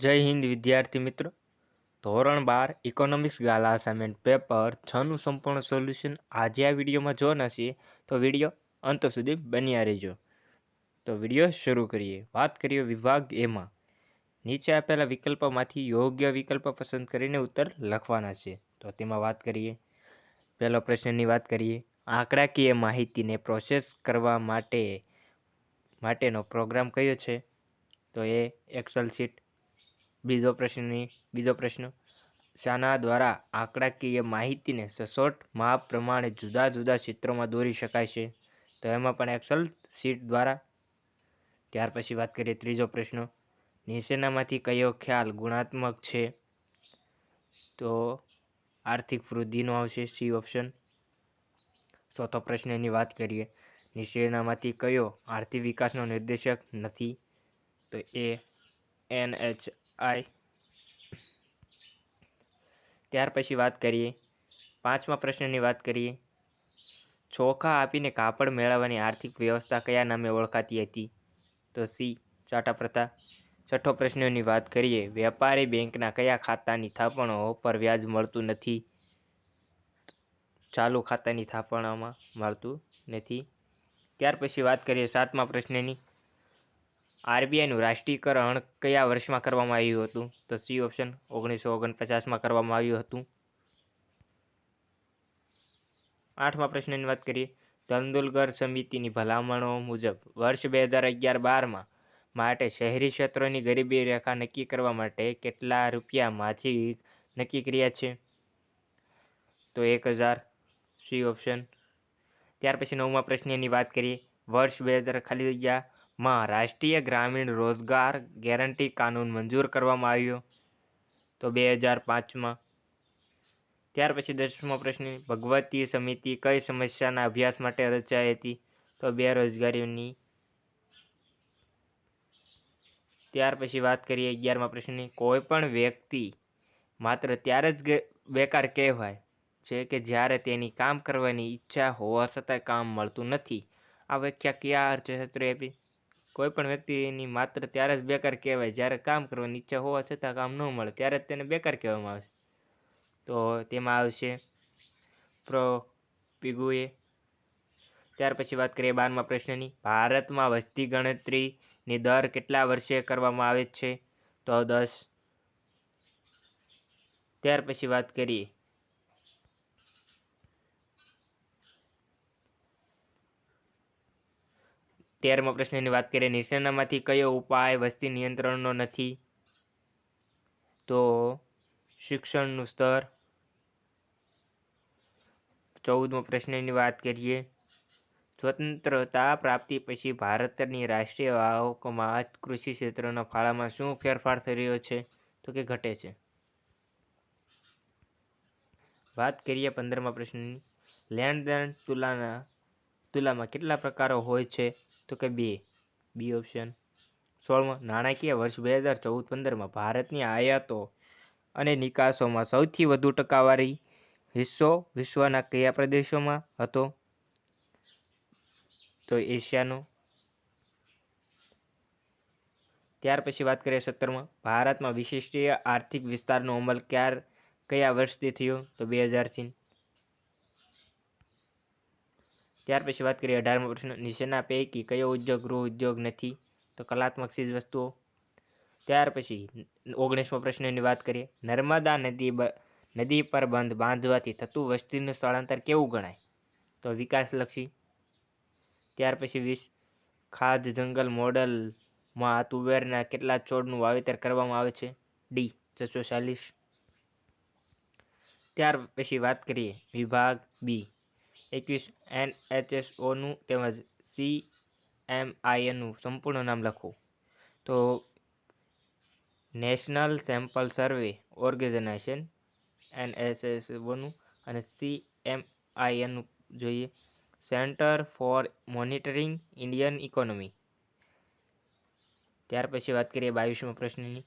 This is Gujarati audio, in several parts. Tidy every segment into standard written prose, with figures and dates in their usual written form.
જય હિન્દ વિદ્યાર્થી મિત્રો. ધોરણ 12 ઇકોનોમિક્સ ગાલા અસાઇનમેન્ટ પેપર 6નું સંપૂર્ણ સોલ્યુશન આજે આ વિડીયોમાં જોવાના છીએ, તો વિડીયો અંત સુધી બન્યા રહેજો. તો વિડીયો શરૂ કરીએ. વાત કરીએ વિભાગ એમાં. નીચે આપેલા વિકલ્પોમાંથી યોગ્ય વિકલ્પ પસંદ કરીને ઉત્તર લખવાના છે. તો તેમાં વાત કરીએ, પહેલો પ્રશ્નની વાત કરીએ. આંકડાકીય માહિતીને પ્રોસેસ કરવા માટેનો પ્રોગ્રામ કયો છે? તો એ એક્સેલ શીટ. બીજો પ્રશ્ન, શાના દ્વારા આંકડાકીય માહિતીને સચોટ માપ પ્રમાણે જુદા જુદા ક્ષેત્રોમાં દોરી શકાય છે? તો એમાં પણ એક્સેલ શીટ દ્વારા. ત્યાર પછી વાત કરીએ ત્રીજો પ્રશ્ન, નીચેનામાંથી કયો ખ્યાલ ગુણાત્મક છે? તો આર્થિક વૃદ્ધિનો આવશે સી ઓપ્શન. ચોથો પ્રશ્નની વાત કરીએ, નીચેનામાંથી કયો આર્થિક વિકાસનો નિર્દેશક નથી? તો એ NHI. ત્યાર પછી વાત કરીએ પાંચમા પ્રશ્નની વાત કરીએ, ચોખા આપીને કાપડ મેળવવાની આર્થિક વ્યવસ્થા કયા નામે ઓળખાતી હતી? તો સી ચાટા પ્રથા. છઠ્ઠો પ્રશ્નની વાત કરીએ, વેપારી બેંકના કયા ખાતાની થાપણો પર વ્યાજ મળતું નથી? ચાલુ ખાતાની થાપણોમાં મળતું નથી. ત્યાર પછી વાત કરીએ સાતમા પ્રશ્નની, RBIનું રાષ્ટ્રીયકરણ કયા વર્ષમાં કરવામાં આવ્યું હતું? તો સી ઓપ્શન 1949માં કરવામાં આવ્યું હતું. આઠમા પ્રશ્નની વાત કરીએ, તેંડુલકર સમિતિની ભલામણો મુજબ વર્ષ 2011-12 માટે શહેરી ક્ષેત્રોની ગરીબી રેખા નક્કી કરવા માટે કેટલા રૂપિયા માસિક નક્કી કર્યા છે? તો 1000 સી ઓપ્શન. ત્યાર પછી નવમા પ્રશ્નની વાત કરીએ, વર્ષ 2000 રાષ્ટ્રીય ગ્રામીણ રોજગાર ગેરંટી કાનૂન મંજૂર કરવામાં આવ્યો? તો 2005માં. ત્યાર પછી 10મો પ્રશ્ન, ભગવતી સમિતિ કઈ સમસ્યાના અભ્યાસ માટે રચાઈ હતી? તો બેરોજગારીની. ત્યાર પછી વાત કરીએ 11મા પ્રશ્નની, કોઈ પણ વ્યક્તિ માત્ર ત્યારે જ બેકાર કહેવાય છે કે જ્યારે તેની કામ કરવાની ઈચ્છા હોવા છતાં કામ મળતું નથી. આ વ્યાખ્યા કયા અર્થશાસ્ત્રી આપી? કોઈ પણ વ્યક્તિની માત્ર ત્યારે જ બેકાર કહેવાય જ્યારે કામ કરવાની ઈચ્છા હોવા છતાં કામ ન મળે ત્યારે જ તેને બેકાર કહેવામાં આવશે. તો તેમાં આવશે પ્રો પિગુએ. ત્યાર પછી વાત કરીએ 12મા પ્રશ્નની, ભારતમાં વસ્તી ગણતરીની દર કેટલા વર્ષે કરવામાં આવે છે? તો 10. ત્યાર પછી વાત કરીએ 13મા પ્રશ્નની વાત કરીએ, નીચેનામાંથી કયો ઉપાય વસ્તી નિયંત્રણનો નથી? તો શિક્ષણનું સ્તર. 14મા પ્રશ્નની વાત કરીએ, સ્વતંત્રતા પ્રાપ્તિ પછી ભારતની રાષ્ટ્રીય આવકમાં કૃષિ ક્ષેત્રના ફાળામાં શું ફેરફાર થઈ રહ્યો છે? તો કે ઘટે છે. વાત કરીએ 15મા પ્રશ્નની, લેણદેણ તુલામાં કેટલા પ્રકારો હોય છે? તો કે 2 બી ઓપ્શન. 16મો, નાણાકીય વર્ષ 2014-15 ભારતની આયાતો અને નિકાસોમાં સૌથી વધુ ટકાવારી હિસ્સો વિશ્વના કયા પ્રદેશોમાં હતો? તો એશિયાનો. ત્યાર પછી વાત કરીએ 17માં, ભારતમાં વિશિષ્ટ આર્થિક વિસ્તારનો અમલ કયા વર્ષથી થયો? તો 2000થી. ત્યાર પછી વાત કરીએ 18મો પ્રશ્ન, નીચેના પૈકી કયો ઉદ્યોગ ગૃહ ઉદ્યોગ નથી? તો કલાત્મક ચીજ વસ્તુઓ. ત્યાર પછી 19મો પ્રશ્નની વાત કરીએ, નર્મદા નદી પર બંધ બાંધવાથી થતું વસ્તીનું સ્થળાંતર કેવું ગણાય? તો વિકાસલક્ષી. ત્યાર પછી 20, ખાદ્ય જંગલ મોડલમાં તુવેરના કેટલા છોડનું વાવેતર કરવામાં આવે છે? ડી 640. ત્યાર પછી વાત કરીએ વિભાગ બી, 21 NHSOનું તેમજ CMINનું સંપૂર્ણ નામ લખો. તો નેશનલ સેમ્પલ સર્વે ઓર્ગેનાઇઝેશન NSSOનું, અને CMINનું જોઈએ centre for monitoring Indian economy. ત્યાર પછી વાત કરીએ 22મા પ્રશ્નની,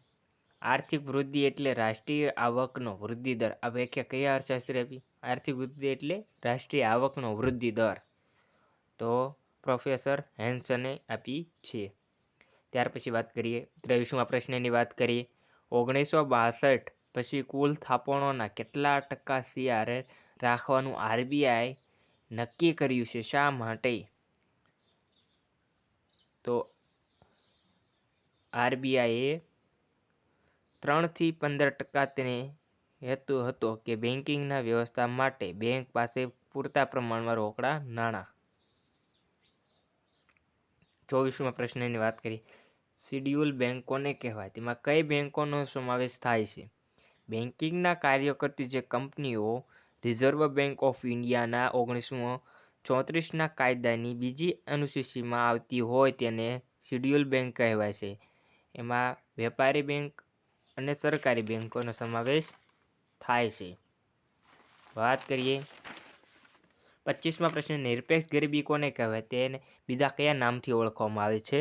આર્થિક વૃદ્ધિ એટલે રાષ્ટ્રીય આવકનો વૃદ્ધિ દર. આ વ્યાખ્યા કયા અર્થશાસ્ત્રી આપી? આર્થિક વૃદ્ધિ એટલે રાષ્ટ્રીય આવકનો વૃદ્ધિ દર. તો પ્રોફેસર હેન્સને આપી છે. ત્યાર પછી વાત કરીએ 23મા પ્રશ્નની વાત કરીએ, 1962 પછી કુલ થાપણોના કેટલા ટકા શેર રાખવાનું આરબીઆઈ નક્કી કર્યું છે? શા માટે? તો આરબીઆઈએ 3 થી 15% તેને હેતુ હતો કે બેન્કિંગના વ્યવસ્થા માટે બેંક પાસે પૂરતા પ્રમાણમાં રોકડા નાણાં. 24મા પ્રશ્નની વાત કરીએ. શિડ્યુલ બેંક કોને કહેવાય? તેમાં કઈ બેંકોનો સમાવેશ થાય છે? બેન્કિંગના કાર્યો કરતી જે કંપનીઓ રિઝર્વ બેંક ઓફ ઇન્ડિયાના 1934ના કાયદાની બીજી અનુસૂચિમાં આવતી હોય તેને શિડ્યુલ બેંક કહેવાય છે. એમાં વેપારી બેંક અને સરકારી બેંકોનો સમાવેશ થાય છે. વાત કરીએ 25મા પ્રશ્ન. નિરપેક્ષ ગરીબી કોને કહેવાય? તેને બીજા કયા નામથી ઓળખવામાં આવે છે?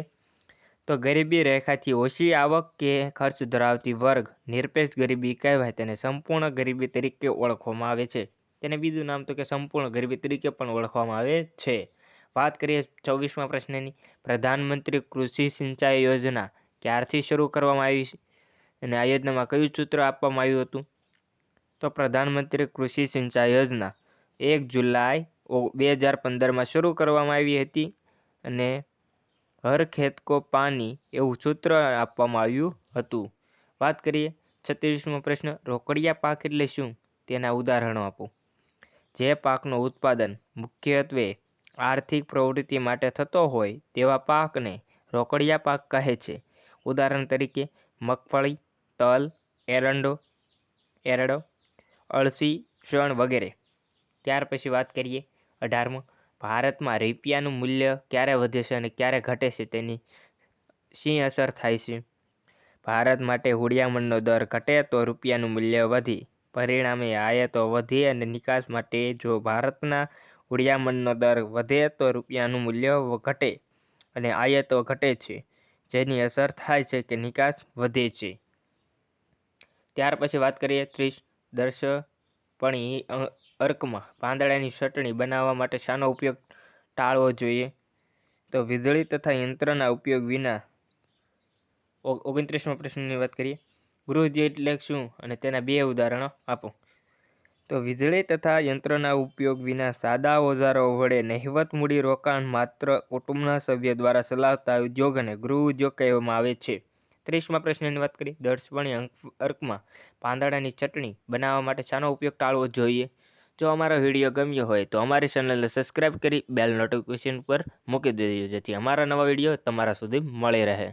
તો ગરીબી રેખાથી ઓછી આવક કે ખર્ચ ધરાવતી વર્ગ નિરપેક્ષ ગરીબી કહેવાય. તેને સંપૂર્ણ ગરીબી તરીકે ઓળખવામાં આવે છે. તેને બીજું નામ તો કે સંપૂર્ણ ગરીબી તરીકે પણ ઓળખવામાં આવે છે. વાત કરીએ 24મા પ્રશ્નની. પ્રધાનમંત્રી કૃષિ સિંચાઈ યોજના ક્યારથી શરૂ કરવામાં આવી અને આ યોજનામાં કયું સૂત્ર આપવામાં આવ્યું હતું? તો પ્રધાનમંત્રી કૃષિ સિંચાઈ યોજના 1 જુલાઈ 2015માં શરૂ કરવામાં આવી હતી અને હર ખેત કો પાની એવું સૂત્ર આપવામાં આવ્યું હતું. વાત કરીએ 36મો પ્રશ્ન. રોકડિયા પાક એટલે શું? તેના ઉદાહરણો આપો. જે પાકનું ઉત્પાદન મુખ્યત્વે આર્થિક પ્રવૃત્તિ માટે થતો હોય તેવા પાકને રોકડિયા પાક કહે છે. ઉદાહરણ તરીકે મગફળી, તલ, એરંડો, અળસી, શણ વગેરે. ત્યાર પછી વાત કરીએ 18મો. ભારતમાં રૂપિયાનું મૂલ્ય ક્યારે વધે છે અને ક્યારે ઘટે છે તેની શી અસર થાય છે? ભારત માટે હુંડિયામણનો દર ઘટે તો રૂપિયાનું મૂલ્ય વધી, પરિણામે આયાતો વધી અને નિકાસ માટે જો ભારતના હુંડિયામણનો દર વધે તો રૂપિયાનું મૂલ્ય ઘટે અને આયાતો ઘટે છે, જેની અસર થાય છે કે નિકાસ વધે છે. ત્યાર પછી વાત કરીએ 30. દર્શપણી અર્કમાં પાંદડાની ચટણી બનાવવા માટે શાનો ઉપયોગ ટાળવો જોઈએ? તો વીજળી તથા યંત્રના ઉપયોગ વિના. 29મા પ્રશ્નની વાત કરીએ. ગૃહોદ્યોગ એટલે શું અને તેના 2 ઉદાહરણો આપો. તો વીજળી તથા યંત્રના ઉપયોગ વિના સાદા ઓજારો વડે નહિવત મૂડી રોકાણ માત્ર કુટુંબના સભ્ય દ્વારા ચલાવતા ઉદ્યોગને ગૃહ ઉદ્યોગ કહેવામાં આવે છે. 30મા પ્રશ્નની વાત કરીએ. દર્શપણી અર્કમાં પાંદડાની ચટણી બનાવવા માટે શાનો ઉપયોગ ટાળવો જોઈએ? જો અમારો વિડીયો ગમ્યો હોય તો અમારી ચેનલને સબસ્ક્રાઇબ કરી બેલ નોટિફિકેશન પર મૂકી દેજો, જેથી અમારા નવા વિડીયો તમારા સુધી મળી રહે.